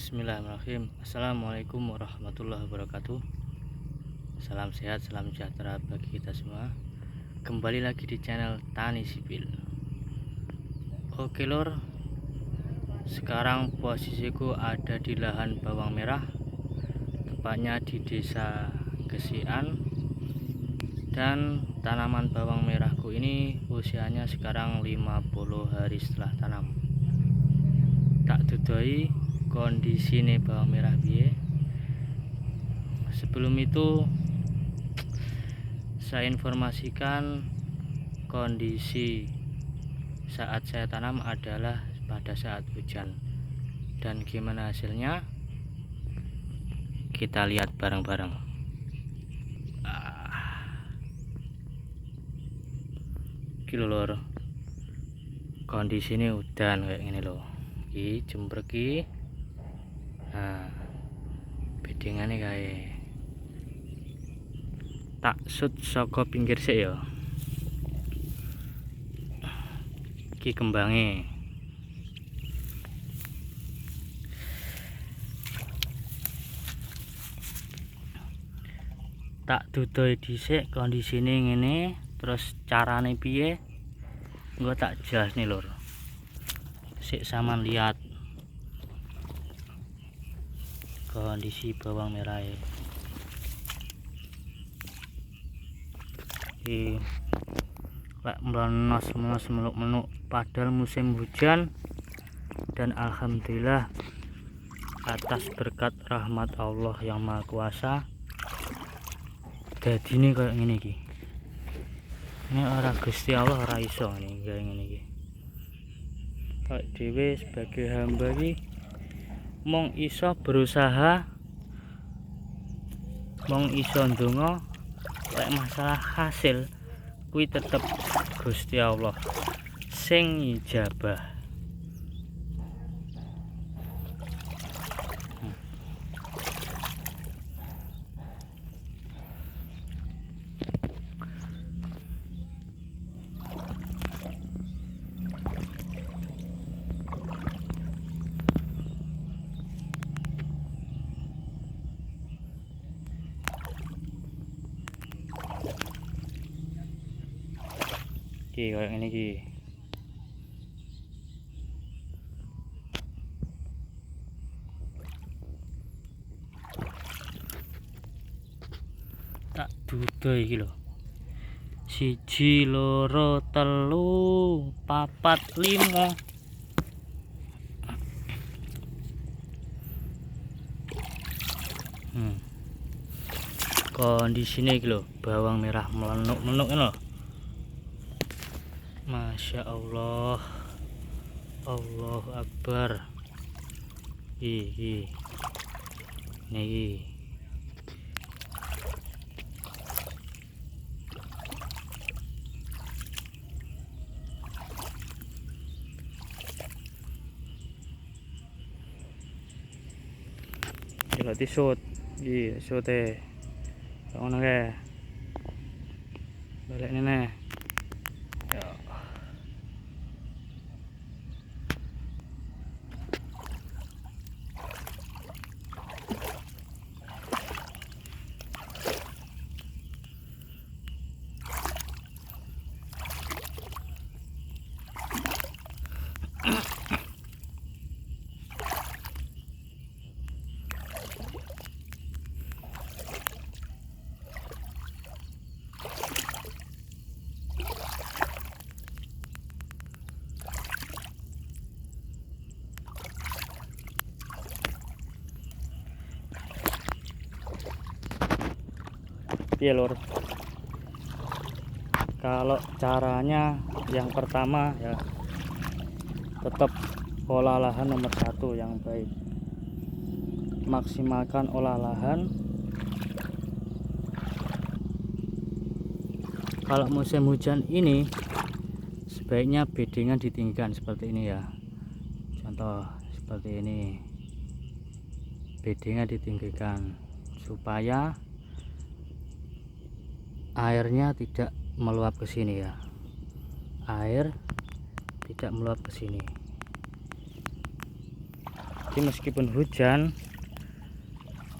Bismillahirrahmanirrahim. Assalamualaikum warahmatullahi wabarakatuh. Salam sehat, salam sejahtera bagi kita semua. Kembali lagi di channel Tani Sipil. Oke lor, sekarang posisiku ada di lahan bawang merah, tepatnya di desa Gesian. Dan tanaman bawang merahku ini usianya sekarang 50 hari setelah tanam. Tak dudoi kondisi ini bawang merah biye. Sebelum itu saya informasikan kondisi saat saya tanam adalah pada saat hujan, dan gimana hasilnya kita lihat bareng-bareng. Kilo lor, kondisi ini udan kayak gini loh, iki jembreki. Nah, bedingannya kayak tak sut saka pinggir sik ya. Iki kembange. Tak dudoi dhisik kondisine ngene, terus carane piye? Engko tak jelas nih lur. Sik sampean lihat kondisi bawang merah ya. Lek melenos meluk-meluk padahal musim hujan, dan alhamdulillah atas berkat rahmat Allah yang Maha Kuasa jadi ini kayak gini ki. Ini ora Gusti Allah ora iso nih kayak gini ki. Pak dhewe sebagai hamba ki mong iso berusaha, mong iso ndonga, lek masalah hasil kuwi tetep Gusti Allah sing ijabah. Ki kayak ini ki. Tak dudo iki lho. 1 2 3 4 5. Kondisinya iki lho, bawang merah melenuk-melenuk lho. Masya Allah, Allahu Akbar. Nih kalau disut, sute, ngono kae, balik nih. Piye lur, kalau caranya yang pertama ya tetap olah lahan nomor 1 yang baik. Maksimalkan olah lahan. Kalau musim hujan ini sebaiknya bedengan ditinggikan seperti ini ya. Contoh seperti ini, bedengan ditinggikan supaya airnya tidak meluap ke sini ya. Air tidak meluap ke sini. Jadi meskipun hujan,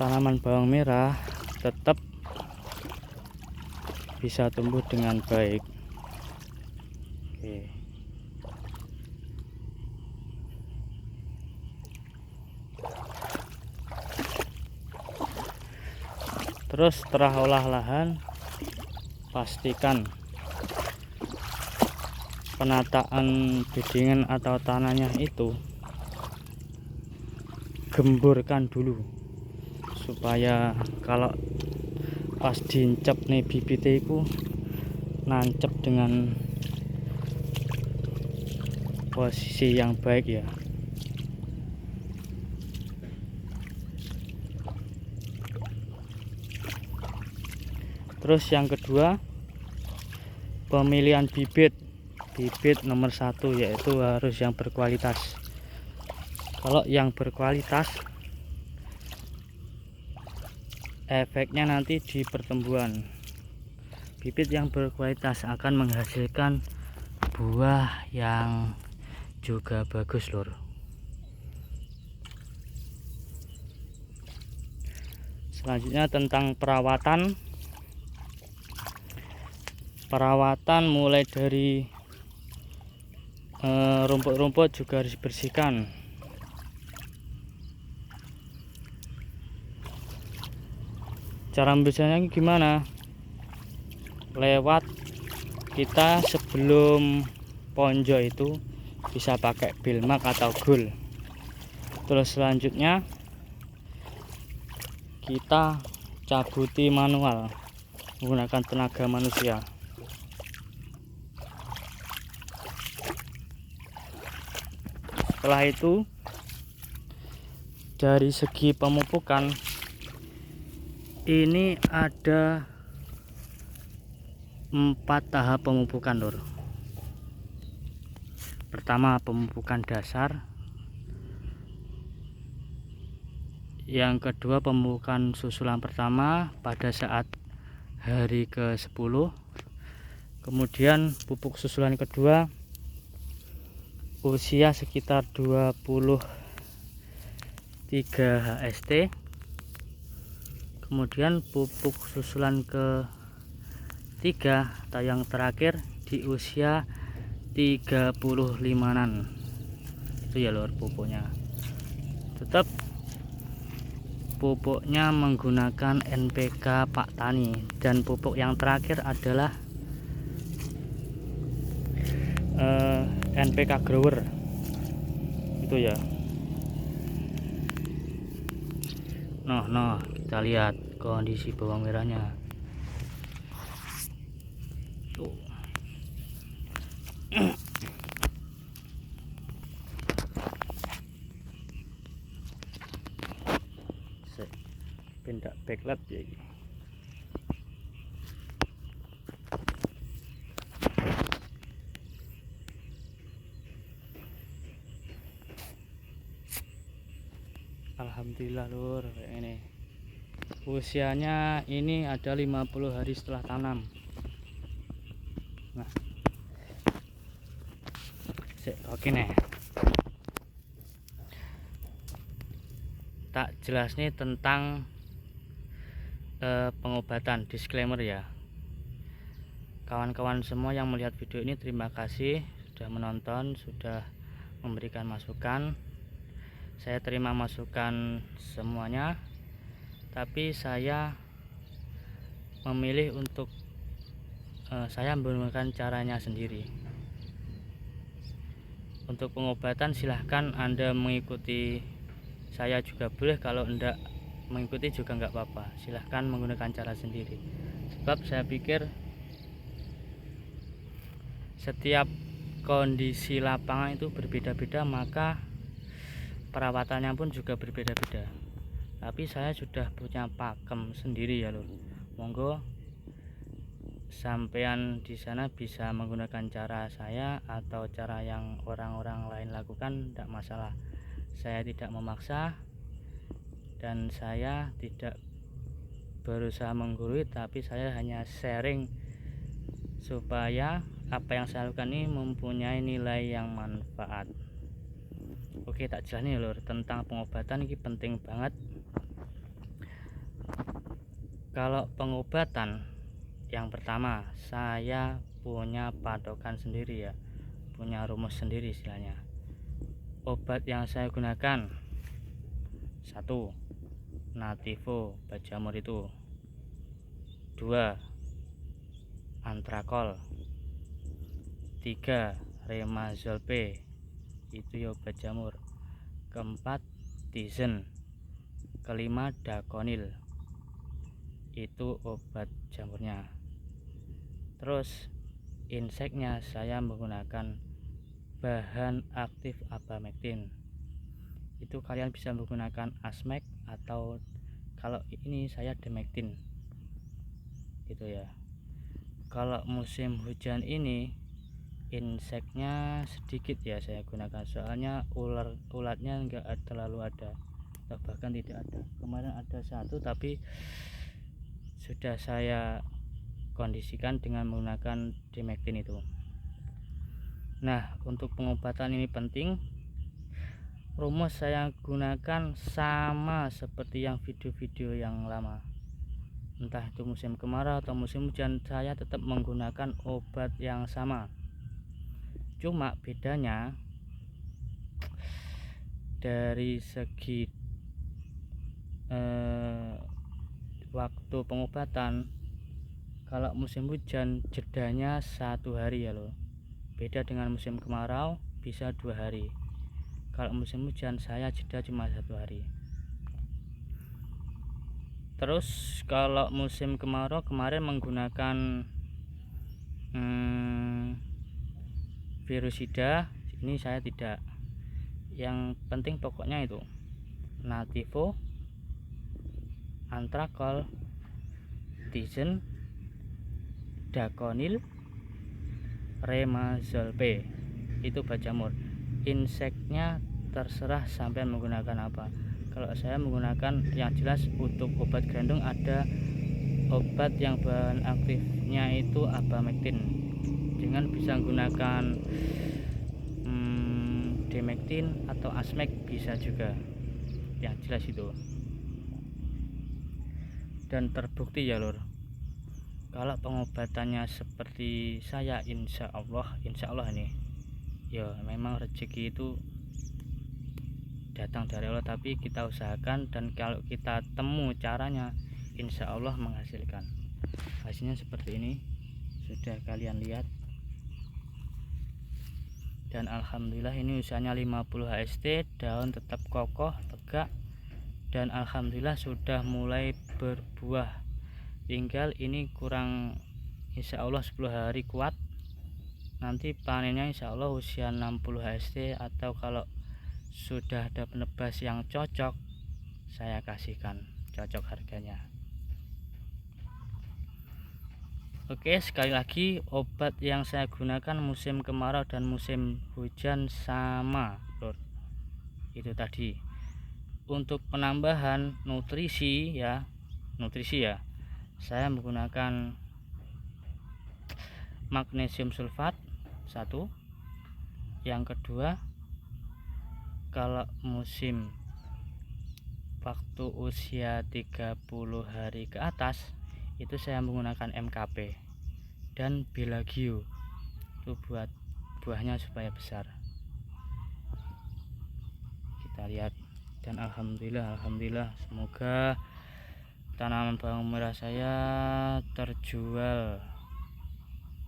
tanaman bawang merah tetap bisa tumbuh dengan baik. Oke. Terus setelah olah lahan, pastikan penataan biddingan atau tanahnya itu gemburkan dulu, supaya kalau pas diincep nih bibitnya itu nancep dengan posisi yang baik ya. Terus yang kedua, pemilihan bibit nomor 1 yaitu harus yang berkualitas. Kalau yang berkualitas, efeknya nanti di pertumbuhan. Bibit yang berkualitas akan menghasilkan buah yang juga bagus lur. Selanjutnya tentang perawatan mulai dari rumput-rumput juga harus dibersihkan. Cara membersihkannya gimana? Lewat kita sebelum ponjo itu bisa pakai Bilmak atau Gul. Terus selanjutnya kita cabuti manual menggunakan tenaga manusia. Setelah itu, dari segi pemupukan ini ada 4 tahap pemupukan lur. Pertama, pemupukan dasar. Yang kedua, pemupukan susulan pertama pada saat hari ke-10. Kemudian pupuk susulan kedua usia sekitar 23 HST. Kemudian pupuk susulan ketiga atau yang terakhir di usia 35-an. Itu ya lur pupuknya. Tetap pupuknya menggunakan NPK Pak Tani, dan pupuk yang terakhir adalah NPK Grower itu ya. Nah kita lihat kondisi bawang merahnya tuh. Pindah backlight ya ini. Alhamdulillah lur, kayak ini. Usianya ini ada 50 hari setelah tanam. Nah, oke nih. Tak jelas nih tentang pengobatan, disclaimer ya. Kawan-kawan semua yang melihat video ini, terima kasih sudah menonton, sudah memberikan masukan. Saya terima masukan semuanya, tapi saya memilih untuk saya menggunakan caranya sendiri. Untuk pengobatan silahkan Anda mengikuti saya juga boleh, kalau enggak mengikuti juga enggak apa-apa, silahkan menggunakan cara sendiri. Sebab saya pikir setiap kondisi lapangan itu berbeda-beda, maka perawatannya pun juga berbeda-beda. Tapi saya sudah punya pakem sendiri ya lur. Monggo sampean di sana bisa menggunakan cara saya atau cara yang orang-orang lain lakukan, tidak masalah. Saya tidak memaksa dan saya tidak berusaha menggurui, tapi saya hanya sharing supaya apa yang saya lakukan ini mempunyai nilai yang manfaat. Oke, tak jelasin ya lur, tentang pengobatan ini penting banget. Kalau pengobatan, yang pertama saya punya patokan sendiri ya, punya rumus sendiri istilahnya. Obat yang saya gunakan, 1. Nativo Bajamur itu, 2. Antrakol, 3. Remazolpe itu ya obat jamur, 4. Tizen, 5. Dakonil itu obat jamurnya. Terus inseknya saya menggunakan bahan aktif abamectin. Itu kalian bisa menggunakan asmek atau kalau ini saya demectin gitu ya. Kalau musim hujan ini inseknya sedikit ya saya gunakan, soalnya ulatnya enggak terlalu ada atau bahkan tidak ada. Kemarin ada 1 tapi sudah saya kondisikan dengan menggunakan demectin itu. Nah, untuk pengobatan ini penting. Rumus saya gunakan sama seperti yang video-video yang lama, entah itu musim kemarau atau musim hujan, saya tetap menggunakan obat yang sama. Cuma bedanya dari segi waktu pengobatan. Kalau musim hujan jedanya 1 hari ya loh, beda dengan musim kemarau bisa 2 hari. Kalau musim hujan saya jeda cuma 1 hari. Terus kalau musim kemarau kemarin menggunakan virusida, ini saya tidak. Yang penting pokoknya itu Nativo, Antrakol, Tizen, Dakonil, Remazolpe itu obat jamur. Inseknya terserah sampai menggunakan apa. Kalau saya menggunakan yang jelas untuk obat grandung ada obat yang bahan aktifnya itu abamectin. Dengan bisa menggunakan demectin atau asmek bisa juga, yang jelas itu. Dan terbukti ya lur, kalau pengobatannya seperti saya insya Allah ini ya memang rezeki itu datang dari Allah, tapi kita usahakan dan kalau kita temu caranya insya Allah menghasilkan. Hasilnya seperti ini sudah kalian lihat, dan alhamdulillah ini usianya 50 HST, daun tetap kokoh tegak, dan alhamdulillah sudah mulai berbuah. Tinggal ini kurang insya Allah 10 hari kuat, nanti panennya insya Allah usia 60 HST, atau kalau sudah ada penebas yang cocok saya kasihkan, cocok harganya. Oke, sekali lagi obat yang saya gunakan musim kemarau dan musim hujan sama lur, itu tadi. Untuk penambahan nutrisi ya, saya menggunakan magnesium sulfat 1. Yang kedua, kalau musim waktu usia 30 hari ke atas itu saya menggunakan MKP dan Bilagio itu buat buahnya supaya besar. Kita lihat, dan alhamdulillah semoga tanaman bawang merah saya terjual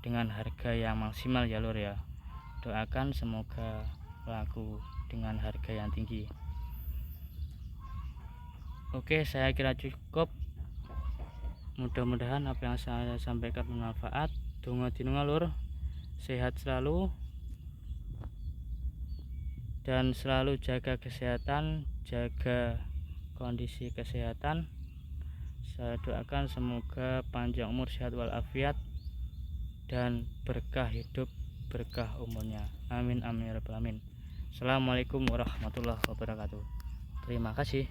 dengan harga yang maksimal ya lur ya. Doakan semoga laku dengan harga yang tinggi. Oke, saya kira cukup. Mudah-mudahan apa yang saya sampaikan bermanfaat. Donga dinunga lur, sehat selalu dan selalu jaga kesehatan, jaga kondisi kesehatan. Saya doakan semoga panjang umur, sehat walafiat, dan berkah hidup, berkah umurnya. Amin amin ya rabbal alamin. Assalamualaikum warahmatullahi wabarakatuh. Terima kasih.